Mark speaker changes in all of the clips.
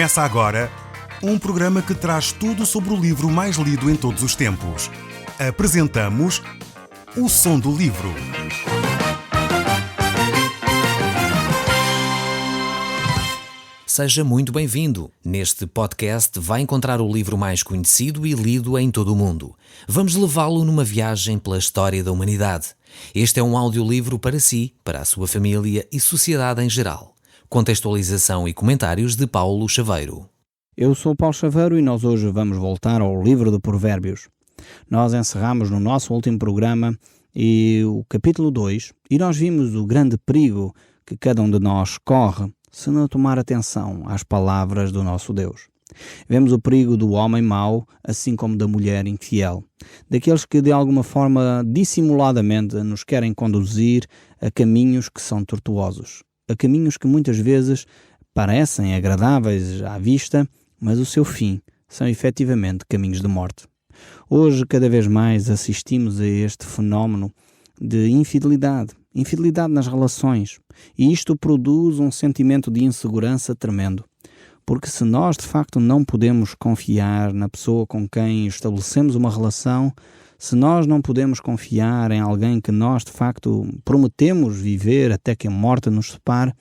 Speaker 1: Começa agora um programa que traz tudo sobre o livro mais lido em todos os tempos. Apresentamos O Som do Livro.
Speaker 2: Seja muito bem-vindo. Neste podcast vai encontrar o livro mais conhecido e lido em todo o mundo. Vamos levá-lo numa viagem pela história da humanidade. Este é um audiolivro para si, para a sua família e sociedade em geral. Contextualização e comentários de Paulo Chaveiro.
Speaker 3: Eu sou Paulo Chaveiro e nós hoje vamos voltar ao livro de Provérbios. Nós encerramos no nosso último programa o capítulo 2 e nós vimos o grande perigo que cada um de nós corre se não tomar atenção às palavras do nosso Deus. Vemos o perigo do homem mau, assim como da mulher infiel, daqueles que de alguma forma dissimuladamente nos querem conduzir a caminhos que são tortuosos, a caminhos que muitas vezes parecem agradáveis à vista, mas o seu fim são efetivamente caminhos de morte. Hoje, cada vez mais assistimos a este fenómeno de infidelidade nas relações, e isto produz um sentimento de insegurança tremendo, porque se nós de facto não podemos confiar na pessoa com quem estabelecemos uma relação, se nós não podemos confiar em alguém que nós de facto prometemos viver até que a morte nos separe,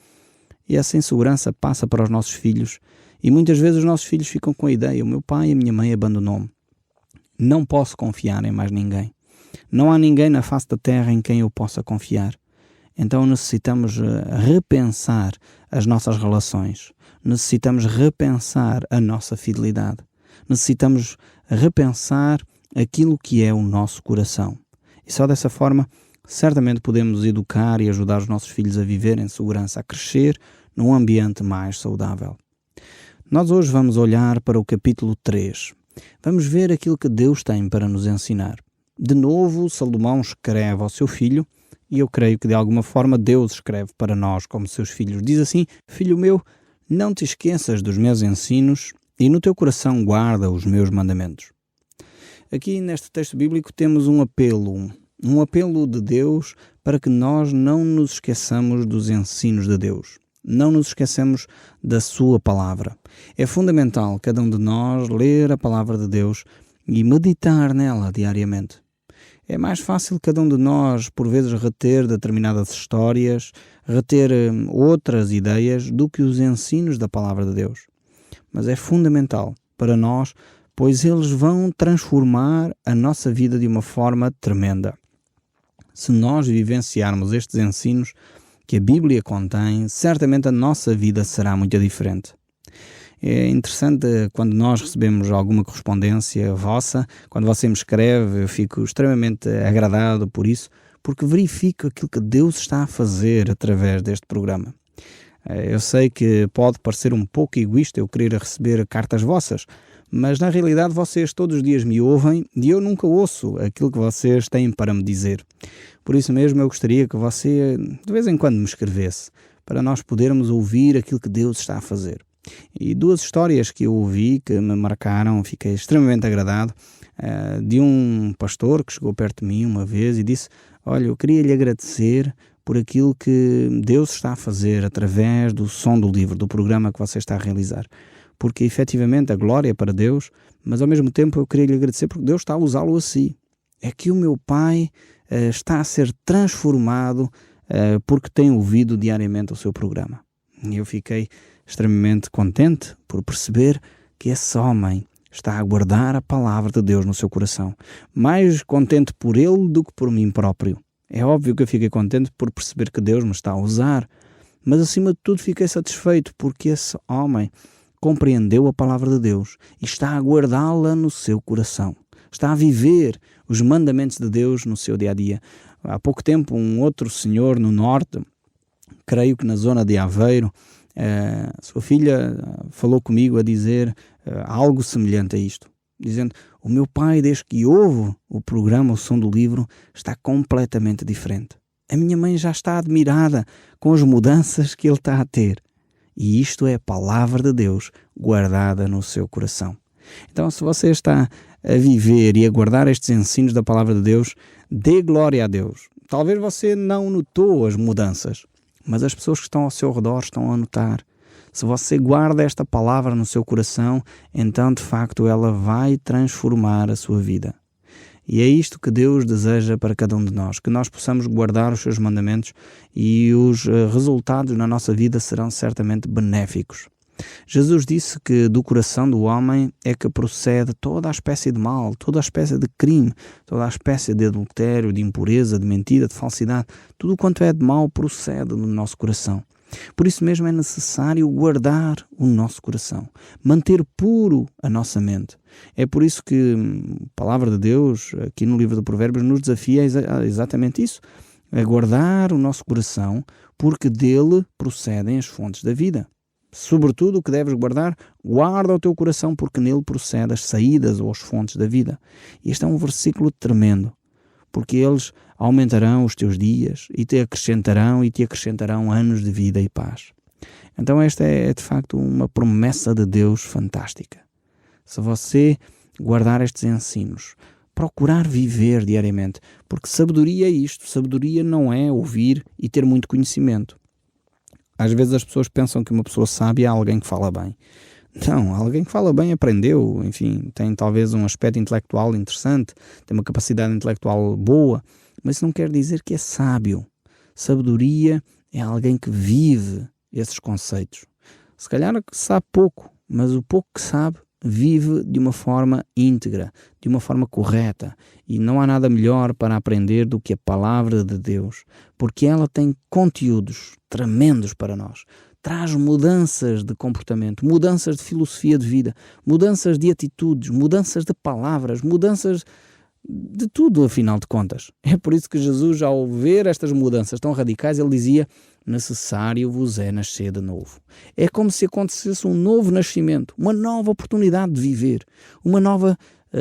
Speaker 3: e essa insegurança passa para os nossos filhos, e muitas vezes os nossos filhos ficam com a ideia: o meu pai e a minha mãe abandonou-me, não posso confiar em mais ninguém. Não há ninguém na face da terra em quem eu possa confiar. Então necessitamos repensar as nossas relações. Necessitamos repensar a nossa fidelidade. Necessitamos repensar aquilo que é o nosso coração. E só dessa forma, certamente podemos educar e ajudar os nossos filhos a viver em segurança, a crescer num ambiente mais saudável. Nós hoje vamos olhar para o capítulo 3. Vamos ver aquilo que Deus tem para nos ensinar. De novo, Salomão escreve ao seu filho, e eu creio que de alguma forma Deus escreve para nós como seus filhos. Diz assim: filho meu, não te esqueças dos meus ensinos e no teu coração guarda os meus mandamentos. Aqui neste texto bíblico temos um apelo de Deus para que nós não nos esqueçamos dos ensinos de Deus. Não nos esqueçamos da sua palavra. É fundamental cada um de nós ler a palavra de Deus e meditar nela diariamente. É mais fácil cada um de nós, por vezes, reter determinadas histórias, reter outras ideias do que os ensinos da palavra de Deus. Mas é fundamental para nós, pois eles vão transformar a nossa vida de uma forma tremenda. Se nós vivenciarmos estes ensinos que a Bíblia contém, certamente a nossa vida será muito diferente. É interessante quando nós recebemos alguma correspondência vossa, quando você me escreve, eu fico extremamente agradado por isso, porque verifico aquilo que Deus está a fazer através deste programa. Eu sei que pode parecer um pouco egoísta eu querer receber cartas vossas, mas na realidade vocês todos os dias me ouvem e eu nunca ouço aquilo que vocês têm para me dizer. Por isso mesmo eu gostaria que você de vez em quando me escrevesse, para nós podermos ouvir aquilo que Deus está a fazer. E duas histórias que eu ouvi que me marcaram, fiquei extremamente agradado, de um pastor que chegou perto de mim uma vez e disse: olha, eu queria lhe agradecer por aquilo que Deus está a fazer através do Som do Livro, do programa que você está a realizar, porque efetivamente a glória é para Deus, mas ao mesmo tempo eu queria lhe agradecer porque Deus está a usá-lo assim. É que o meu pai está a ser transformado porque tem ouvido diariamente o seu programa. E eu fiquei extremamente contente por perceber que esse homem está a guardar a palavra de Deus no seu coração. Mais contente por ele do que por mim próprio. É óbvio que eu fiquei contente por perceber que Deus me está a usar, mas acima de tudo fiquei satisfeito porque esse homem compreendeu a palavra de Deus e está a guardá-la no seu coração. Está a viver os mandamentos de Deus no seu dia-a-dia. Há pouco tempo um outro senhor no norte, creio que na zona de Aveiro, sua filha falou comigo a dizer algo semelhante a isto, dizendo: o meu pai, desde que ouve o programa O Som do Livro, está completamente diferente. A minha mãe já está admirada com as mudanças que ele está a ter. E isto é a palavra de Deus guardada no seu coração. Então, se você está a viver e a guardar estes ensinos da palavra de Deus, dê glória a Deus. Talvez você não notou as mudanças, mas as pessoas que estão ao seu redor estão a notar. Se você guarda esta palavra no seu coração, então de facto ela vai transformar a sua vida. E é isto que Deus deseja para cada um de nós, que nós possamos guardar os seus mandamentos e os resultados na nossa vida serão certamente benéficos. Jesus disse que do coração do homem é que procede toda a espécie de mal, toda a espécie de crime, toda a espécie de adultério, de impureza, de mentira, de falsidade. Tudo quanto é de mal procede do nosso coração. Por isso mesmo é necessário guardar o nosso coração, manter puro a nossa mente. É por isso que a palavra de Deus, aqui no livro de Provérbios, nos desafia a exatamente isso, a guardar o nosso coração, porque dele procedem as fontes da vida. Sobretudo o que deves guardar, guarda o teu coração, porque nele procedem as saídas ou as fontes da vida. E este é um versículo tremendo, porque eles aumentarão os teus dias e te acrescentarão anos de vida e paz. Então esta é de facto uma promessa de Deus fantástica. Se você guardar estes ensinos, procurar viver diariamente, porque sabedoria é isto, sabedoria não é ouvir e ter muito conhecimento. Às vezes as pessoas pensam que uma pessoa sábia é alguém que fala bem. Não, alguém que fala bem aprendeu, enfim, tem talvez um aspecto intelectual interessante, tem uma capacidade intelectual boa, mas isso não quer dizer que é sábio. Sabedoria é alguém que vive esses conceitos. Se calhar sabe pouco, mas o pouco que sabe vive de uma forma íntegra, de uma forma correta. E não há nada melhor para aprender do que a palavra de Deus, porque ela tem conteúdos tremendos para nós. Traz mudanças de comportamento, mudanças de filosofia de vida, mudanças de atitudes, mudanças de palavras, mudanças de tudo, afinal de contas. É por isso que Jesus, ao ver estas mudanças tão radicais, ele dizia: necessário vos é nascer de novo. É como se acontecesse um novo nascimento, uma nova oportunidade de viver, uma nova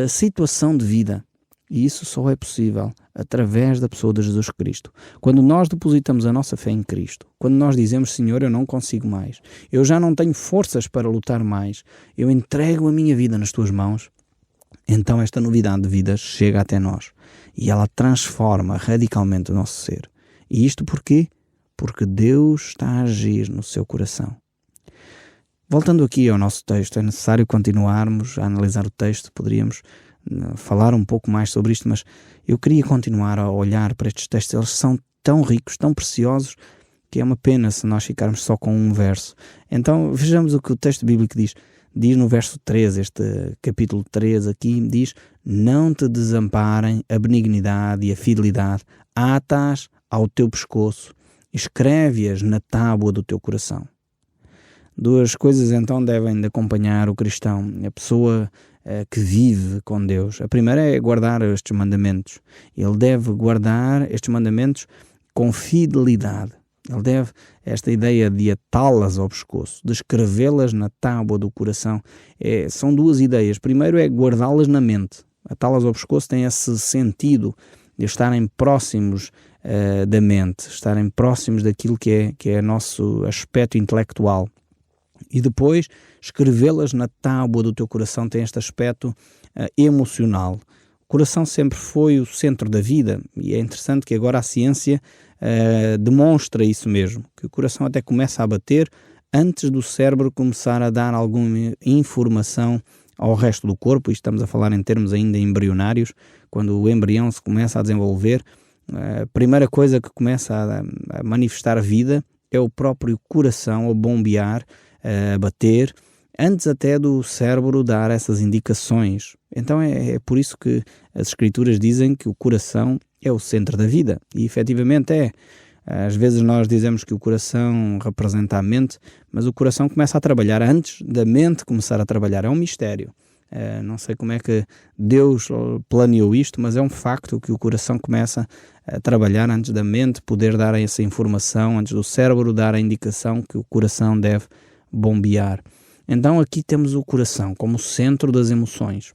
Speaker 3: situação de vida. E isso só é possível através da pessoa de Jesus Cristo. Quando nós depositamos a nossa fé em Cristo, quando nós dizemos: Senhor, eu não consigo mais, eu já não tenho forças para lutar mais, eu entrego a minha vida nas tuas mãos, então esta novidade de vida chega até nós e ela transforma radicalmente o nosso ser. E isto porquê? Porque Deus está a agir no seu coração. Voltando aqui ao nosso texto, é necessário continuarmos a analisar o texto, poderíamos falar um pouco mais sobre isto, mas eu queria continuar a olhar para estes textos. Eles são tão ricos, tão preciosos, que é uma pena se nós ficarmos só com um verso. Então vejamos o que o texto bíblico diz. Diz no verso 13, este capítulo 13 aqui, diz: não te desamparem a benignidade e a fidelidade, ata-as ao teu pescoço, escreve-as na tábua do teu coração. Duas coisas então devem de acompanhar o cristão, a pessoa que vive com Deus. A primeira é guardar estes mandamentos. Ele deve guardar estes mandamentos com fidelidade. Ele deve, esta ideia de atá-las ao pescoço, de escrevê-las na tábua do coração, são duas ideias. Primeiro é guardá-las na mente. Atá-las ao pescoço tem esse sentido de estarem próximos da mente, estarem próximos daquilo que é nosso aspecto intelectual. E depois, escrevê-las na tábua do teu coração tem este aspecto emocional. O coração sempre foi o centro da vida e é interessante que agora a ciência demonstra isso mesmo, que o coração até começa a bater antes do cérebro começar a dar alguma informação ao resto do corpo. E estamos a falar em termos ainda embrionários, quando o embrião se começa a desenvolver, a primeira coisa que começa a manifestar a vida é o próprio coração a bombear, a bater, antes até do cérebro dar essas indicações. Então é por isso que as Escrituras dizem que o coração é o centro da vida, e efetivamente é. Às vezes nós dizemos que o coração representa a mente, mas o coração começa a trabalhar antes da mente começar a trabalhar. É um mistério. Não sei como é que Deus planeou isto, mas é um facto que o coração começa a trabalhar antes da mente poder dar essa informação, antes do cérebro dar a indicação que o coração deve bombear. Então aqui temos o coração como o centro das emoções,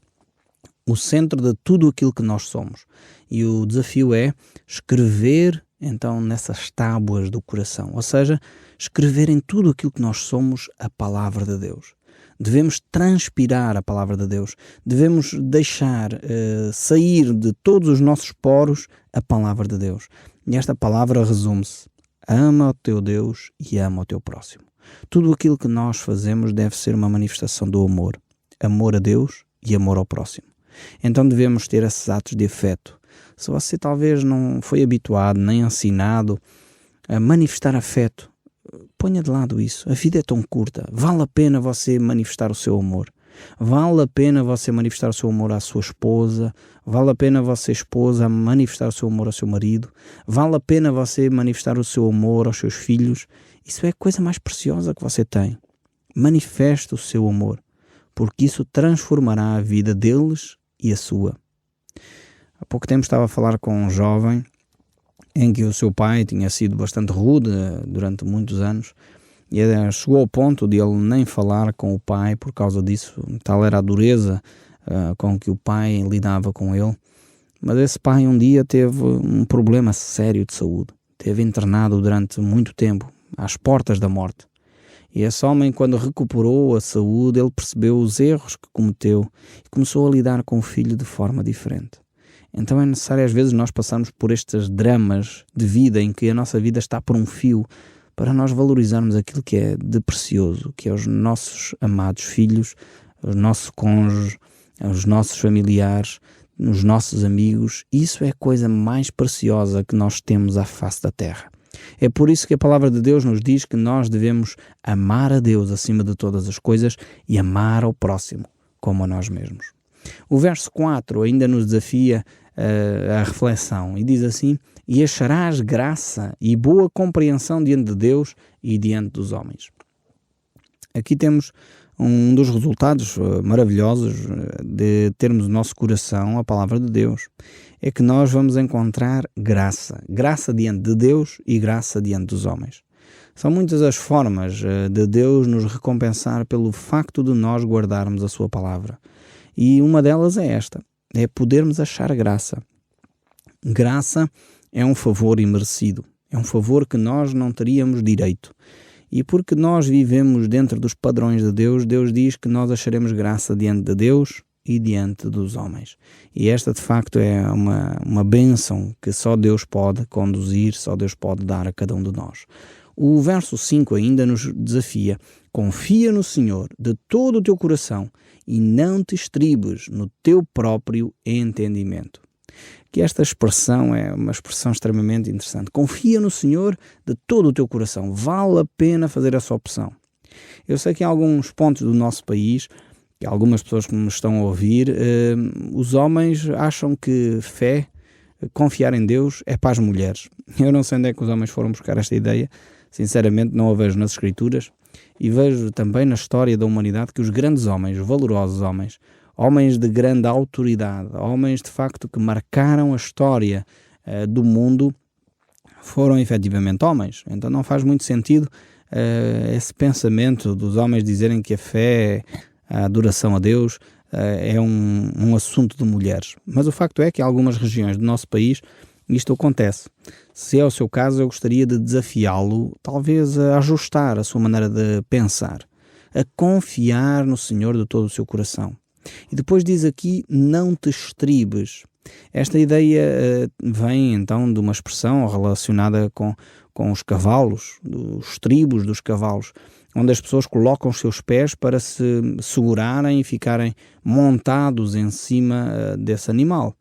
Speaker 3: o centro de tudo aquilo que nós somos. E o desafio é escrever então nessas tábuas do coração, ou seja, escrever em tudo aquilo que nós somos a palavra de Deus. Devemos transpirar a palavra de Deus, devemos deixar sair de todos os nossos poros a palavra de Deus. E esta palavra resume-se: ama o teu Deus e ama o teu próximo. Tudo aquilo que nós fazemos deve ser uma manifestação do amor. Amor a Deus e amor ao próximo. Então devemos ter esses atos de afeto. Se você talvez não foi habituado nem ensinado a manifestar afeto, ponha de lado isso. A vida é tão curta. Vale a pena você manifestar o seu amor. Vale a pena você manifestar o seu amor à sua esposa. Vale a pena você, esposa, manifestar o seu amor ao seu marido. Vale a pena você manifestar o seu amor aos seus filhos. Isso é a coisa mais preciosa que você tem. Manifeste o seu amor, porque isso transformará a vida deles e a sua. Há pouco tempo estava a falar com um jovem em que o seu pai tinha sido bastante rude durante muitos anos e chegou ao ponto de ele nem falar com o pai por causa disso. Tal era a dureza com que o pai lidava com ele. Mas esse pai um dia teve um problema sério de saúde. Teve internado durante muito tempo, às portas da morte. E esse homem, quando recuperou a saúde, ele percebeu os erros que cometeu e começou a lidar com o filho de forma diferente. Então é necessário às vezes nós passarmos por estes dramas de vida em que a nossa vida está por um fio para nós valorizarmos aquilo que é de precioso, que é os nossos amados filhos, os nossos cônjuges, os nossos familiares, os nossos amigos. Isso é a coisa mais preciosa que nós temos à face da terra. É por isso que a palavra de Deus nos diz que nós devemos amar a Deus acima de todas as coisas e amar ao próximo como a nós mesmos. O verso 4 ainda nos desafia a reflexão e diz assim: e acharás graça e boa compreensão diante de Deus e diante dos homens. Aqui temos um dos resultados maravilhosos de termos o nosso coração, a palavra de Deus, é que nós vamos encontrar graça. Graça diante de Deus e graça diante dos homens. São muitas as formas de Deus nos recompensar pelo facto de nós guardarmos a sua palavra. E uma delas é esta, é podermos achar graça. Graça é um favor imerecido, é um favor que nós não teríamos direito. E porque nós vivemos dentro dos padrões de Deus, Deus diz que nós acharemos graça diante de Deus e diante dos homens. E esta de facto é uma bênção que só Deus pode conduzir, só Deus pode dar a cada um de nós. O verso 5 ainda nos desafia: confia no Senhor de todo o teu coração e não te estribes no teu próprio entendimento. Que esta expressão é uma expressão extremamente interessante. Confia no Senhor de todo o teu coração. Vale a pena fazer essa opção. Eu sei que em alguns pontos do nosso país, e algumas pessoas que me estão a ouvir, os homens acham que fé, confiar em Deus, é para as mulheres. Eu não sei onde é que os homens foram buscar esta ideia. Sinceramente não a vejo nas Escrituras. E vejo também na história da humanidade que os grandes homens, valorosos homens, homens de grande autoridade, homens de facto que marcaram a história do mundo, foram efetivamente homens. Então não faz muito sentido esse pensamento dos homens dizerem que a fé, a adoração a Deus, é um assunto de mulheres. Mas o facto é que em algumas regiões do nosso país isto acontece. Se é o seu caso, eu gostaria de desafiá-lo, talvez a ajustar a sua maneira de pensar, a confiar no Senhor de todo o seu coração. E depois diz aqui: não te estribes. Esta ideia vem então de uma expressão relacionada com os cavalos, os estribos dos cavalos, onde as pessoas colocam os seus pés para se segurarem e ficarem montados em cima desse animal.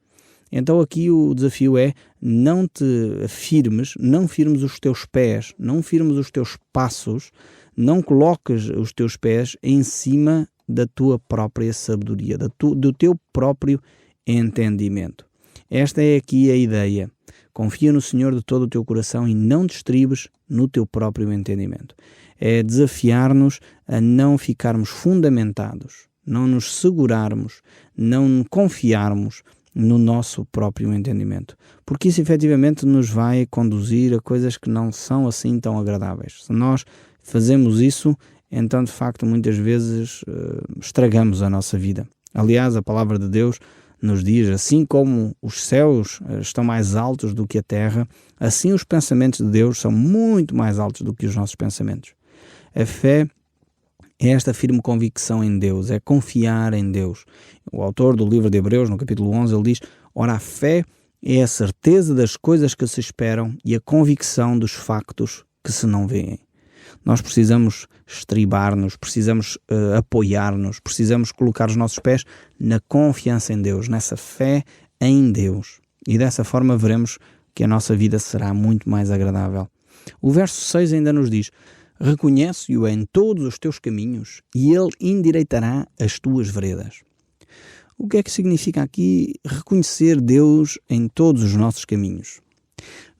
Speaker 3: Então aqui o desafio é: não te firmes, não firmes os teus pés, não firmes os teus passos, não coloques os teus pés em cima da tua própria sabedoria, do teu próprio entendimento. Esta é aqui a ideia. Confia no Senhor de todo o teu coração e não te estribes no teu próprio entendimento. É desafiar-nos a não ficarmos fundamentados, não nos segurarmos, não confiarmos no nosso próprio entendimento, porque isso efetivamente nos vai conduzir a coisas que não são assim tão agradáveis. Se nós fazemos isso, então de facto muitas vezes estragamos a nossa vida. Aliás, a palavra de Deus nos diz: assim como os céus estão mais altos do que a terra, assim os pensamentos de Deus são muito mais altos do que os nossos pensamentos. A fé é esta firme convicção em Deus, é confiar em Deus. O autor do livro de Hebreus, no capítulo 11, ele diz: ora, a fé é a certeza das coisas que se esperam e a convicção dos factos que se não veem. Nós precisamos estribar-nos, precisamos apoiar-nos, precisamos colocar os nossos pés na confiança em Deus, nessa fé em Deus. E dessa forma veremos que a nossa vida será muito mais agradável. O verso 6 ainda nos diz: reconhece-o em todos os teus caminhos e ele endireitará as tuas veredas. O que é que significa aqui reconhecer Deus em todos os nossos caminhos?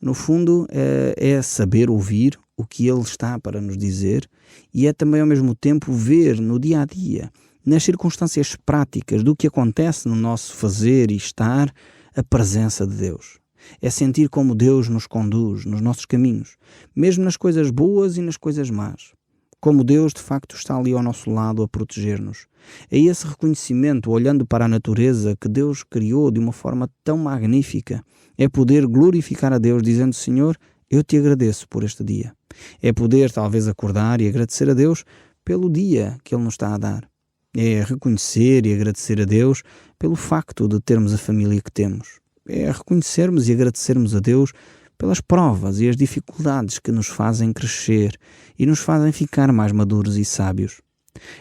Speaker 3: No fundo, é saber ouvir o que Ele está para nos dizer e é também ao mesmo tempo ver no dia a dia, nas circunstâncias práticas do que acontece no nosso fazer e estar, a presença de Deus. É sentir como Deus nos conduz nos nossos caminhos, mesmo nas coisas boas e nas coisas más. Como Deus de facto está ali ao nosso lado a proteger-nos. É esse reconhecimento, olhando para a natureza que Deus criou de uma forma tão magnífica, é poder glorificar a Deus dizendo: Senhor, eu te agradeço por este dia. É poder talvez acordar e agradecer a Deus pelo dia que Ele nos está a dar. É reconhecer e agradecer a Deus pelo facto de termos a família que temos. É reconhecermos e agradecermos a Deus pelas provas e as dificuldades que nos fazem crescer e nos fazem ficar mais maduros e sábios.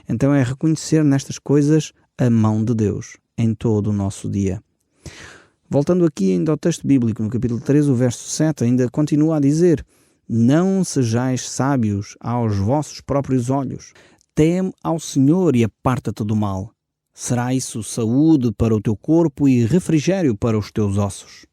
Speaker 3: Então é reconhecer nestas coisas a mão de Deus em todo o nosso dia. Voltando aqui ainda ao texto bíblico, no capítulo 3, o verso 7, ainda continua a dizer: não sejais sábios aos vossos próprios olhos. Teme ao Senhor e aparta-te do mal. Será isso saúde para o teu corpo e refrigério para os teus ossos.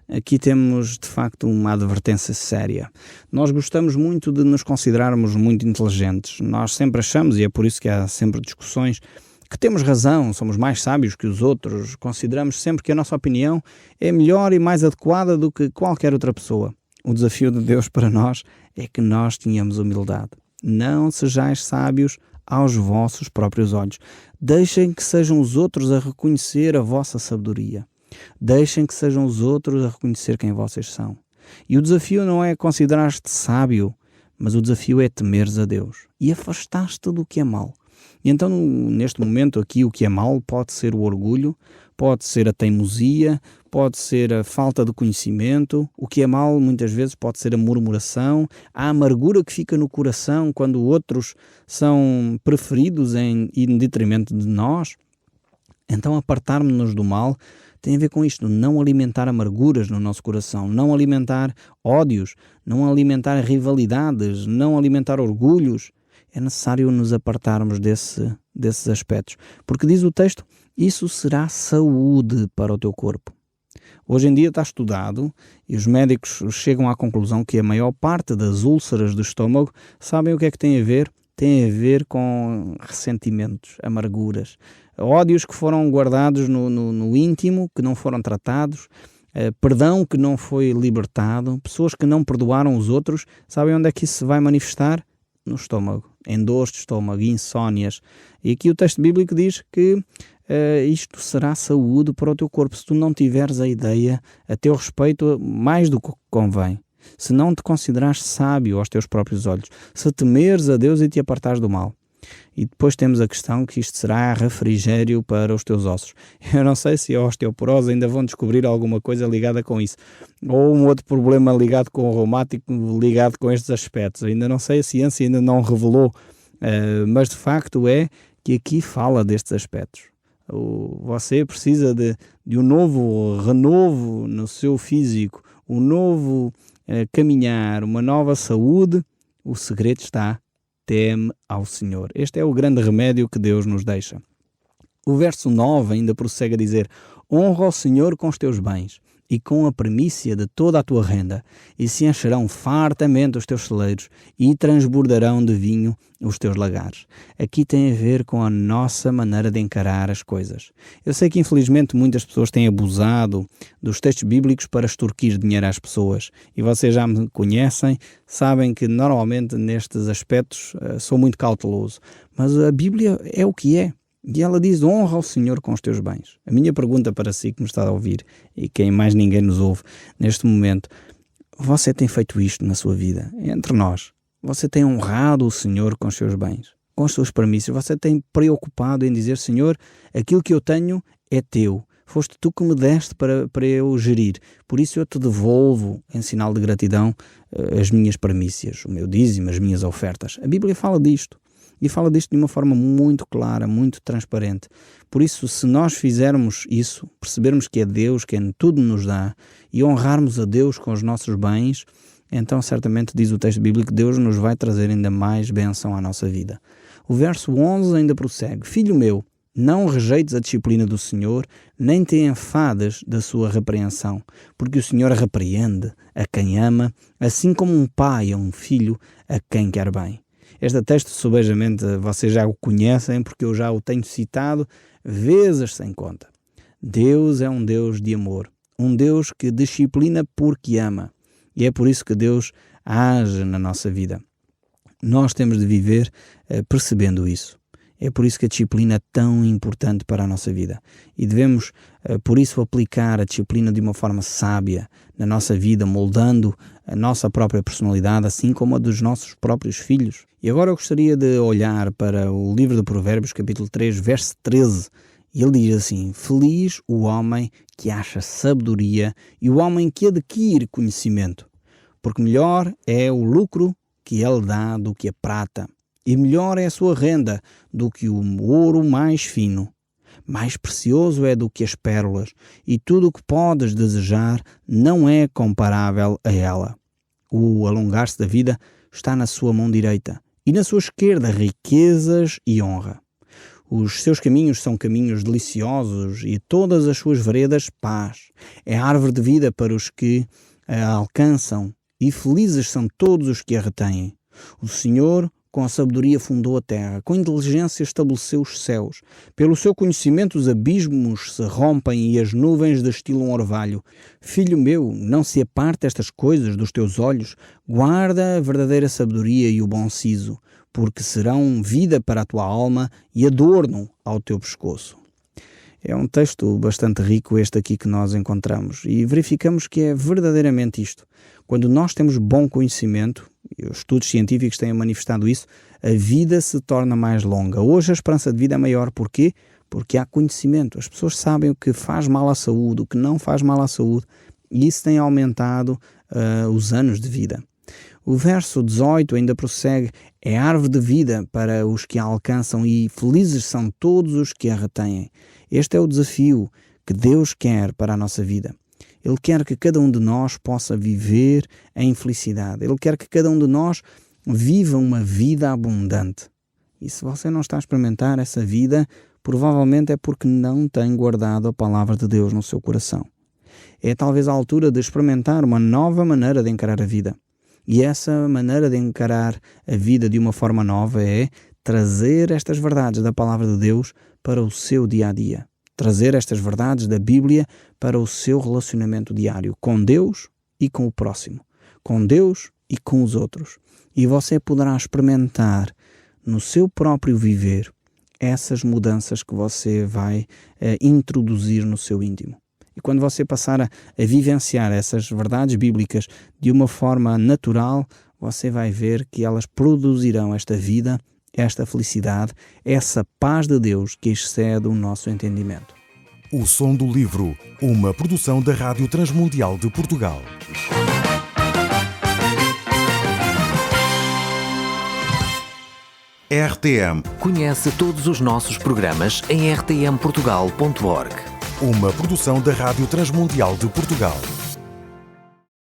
Speaker 3: Aqui temos, de facto, uma advertência séria. Nós gostamos muito de nos considerarmos muito inteligentes. Nós sempre achamos, e é por isso que há sempre discussões, que temos razão, somos mais sábios que os outros. Consideramos sempre que a nossa opinião é melhor e mais adequada do que qualquer outra pessoa. O desafio de Deus para nós é que nós tenhamos humildade. Não sejais sábios aos vossos próprios olhos. Deixem que sejam os outros a reconhecer a vossa sabedoria. Deixem que sejam os outros a reconhecer quem vocês são. E o desafio não é considerar-te sábio, mas o desafio é temeres a Deus e afastar-te do que é mau. E então, neste momento aqui, o que é mau pode ser o orgulho, pode ser a teimosia, pode ser a falta de conhecimento. O que é mau muitas vezes pode ser a murmuração, a amargura que fica no coração quando outros são preferidos em detrimento de nós. Então, apartarmos-nos do mal tem a ver com isto, não alimentar amarguras no nosso coração, não alimentar ódios, não alimentar rivalidades, não alimentar orgulhos. É necessário nos apartarmos desses aspectos. Porque diz o texto, isso será saúde para o teu corpo. Hoje em dia está estudado e os médicos chegam à conclusão que a maior parte das úlceras do estômago, sabem o que é que tem a ver? Tem a ver com ressentimentos, amarguras, ódios que foram guardados no íntimo, que não foram tratados, perdão que não foi libertado, pessoas que não perdoaram os outros. Sabem onde é que isso se vai manifestar? No estômago, em dores de estômago, insónias. E aqui o texto bíblico diz que isto será saúde para o teu corpo, se tu não tiveres a ideia a teu respeito mais do que convém. Se não te considerares sábio aos teus próprios olhos, se temeres a Deus e te apartares do mal. E depois temos a questão que isto será refrigério para os teus ossos. Eu não sei se a osteoporose ainda vão descobrir alguma coisa ligada com isso. Ou um outro problema ligado com o reumático, ligado com estes aspectos. Ainda não sei, a ciência ainda não revelou. Mas de facto é que aqui fala destes aspectos. Você precisa de um novo renovo no seu físico, um novo caminhar, uma nova saúde. O segredo está: teme ao Senhor. Este é o grande remédio que Deus nos deixa. O verso 9 ainda prossegue a dizer: honra ao Senhor com os teus bens e com a primícia de toda a tua renda, e se encherão fartamente os teus celeiros e transbordarão de vinho os teus lagares. Aqui tem a ver com a nossa maneira de encarar as coisas. Eu sei que infelizmente muitas pessoas têm abusado dos textos bíblicos para extorquir dinheiro às pessoas, e vocês já me conhecem, sabem que normalmente nestes aspectos sou muito cauteloso, mas a Bíblia é o que é. E ela diz: honra ao Senhor com os teus bens. A minha pergunta para si que me está a ouvir, e quem mais ninguém nos ouve neste momento: você tem feito isto na sua vida? Entre nós, você tem honrado o Senhor com os seus bens, com as suas premissas? Você tem preocupado em dizer: Senhor, aquilo que eu tenho é teu, Foste tu que me deste para eu gerir. Por isso eu te devolvo, em sinal de gratidão, as minhas primícias, o meu dízimo, as minhas ofertas. A Bíblia fala disto. E fala disto de uma forma muito clara, muito transparente. Por isso, se nós fizermos isso, percebermos que é Deus quem tudo nos dá e honrarmos a Deus com os nossos bens, então certamente diz o texto bíblico que Deus nos vai trazer ainda mais bênção à nossa vida. O verso 11 ainda prossegue: Filho meu, não rejeites a disciplina do Senhor, nem te enfades da sua repreensão, porque o Senhor repreende a quem ama, assim como um pai a um filho a quem quer bem. Este texto, sobejamente, vocês já o conhecem, porque eu já o tenho citado vezes sem conta. Deus é um Deus de amor, um Deus que disciplina porque ama. E é por isso que Deus age na nossa vida. Nós temos de viver percebendo isso. É por isso que a disciplina é tão importante para a nossa vida. E devemos, por isso, aplicar a disciplina de uma forma sábia na nossa vida, moldando a nossa própria personalidade, assim como a dos nossos próprios filhos. E agora eu gostaria de olhar para o livro de Provérbios, capítulo 3, verso 13. E ele diz assim: Feliz o homem que acha sabedoria e o homem que adquire conhecimento, porque melhor é o lucro que ele dá do que a prata, e melhor é a sua renda do que o ouro mais fino. Mais precioso é do que as pérolas, e tudo o que podes desejar não é comparável a ela. O alongar-se da vida está na sua mão direita, e na sua esquerda riquezas e honra. Os seus caminhos são caminhos deliciosos, e todas as suas veredas paz. É árvore de vida para os que a alcançam, e felizes são todos os que a retêm. O Senhor com a sabedoria fundou a terra, com inteligência estabeleceu os céus. Pelo seu conhecimento os abismos se rompem e as nuvens destilam orvalho. Filho meu, não se aparte estas coisas dos teus olhos, guarda a verdadeira sabedoria e o bom siso, porque serão vida para a tua alma e adorno ao teu pescoço. É um texto bastante rico este aqui que nós encontramos e verificamos que é verdadeiramente isto. Quando nós temos bom conhecimento, e os estudos científicos têm manifestado isso, a vida se torna mais longa. Hoje a esperança de vida é maior. Porquê? Porque há conhecimento. As pessoas sabem o que faz mal à saúde, o que não faz mal à saúde, e isso tem aumentado os anos de vida. O verso 18 ainda prossegue: é árvore de vida para os que a alcançam e felizes são todos os que a retêm. Este é o desafio que Deus quer para a nossa vida. Ele quer que cada um de nós possa viver em felicidade. Ele quer que cada um de nós viva uma vida abundante. E se você não está a experimentar essa vida, provavelmente é porque não tem guardado a palavra de Deus no seu coração. É talvez a altura de experimentar uma nova maneira de encarar a vida. E essa maneira de encarar a vida de uma forma nova é trazer estas verdades da palavra de Deus para o seu dia-a-dia. Trazer estas verdades da Bíblia para o seu relacionamento diário com Deus e com o próximo, com Deus e com os outros. E você poderá experimentar no seu próprio viver essas mudanças que você vai introduzir no seu íntimo. E quando você passar a vivenciar essas verdades bíblicas de uma forma natural, você vai ver que elas produzirão esta vida, esta felicidade, essa paz de Deus que excede o nosso entendimento.
Speaker 1: O Som do Livro, uma produção da Rádio Transmundial de Portugal. RTM.
Speaker 2: Conhece todos os nossos programas em rtmportugal.org.
Speaker 1: Uma produção da Rádio Transmundial de Portugal.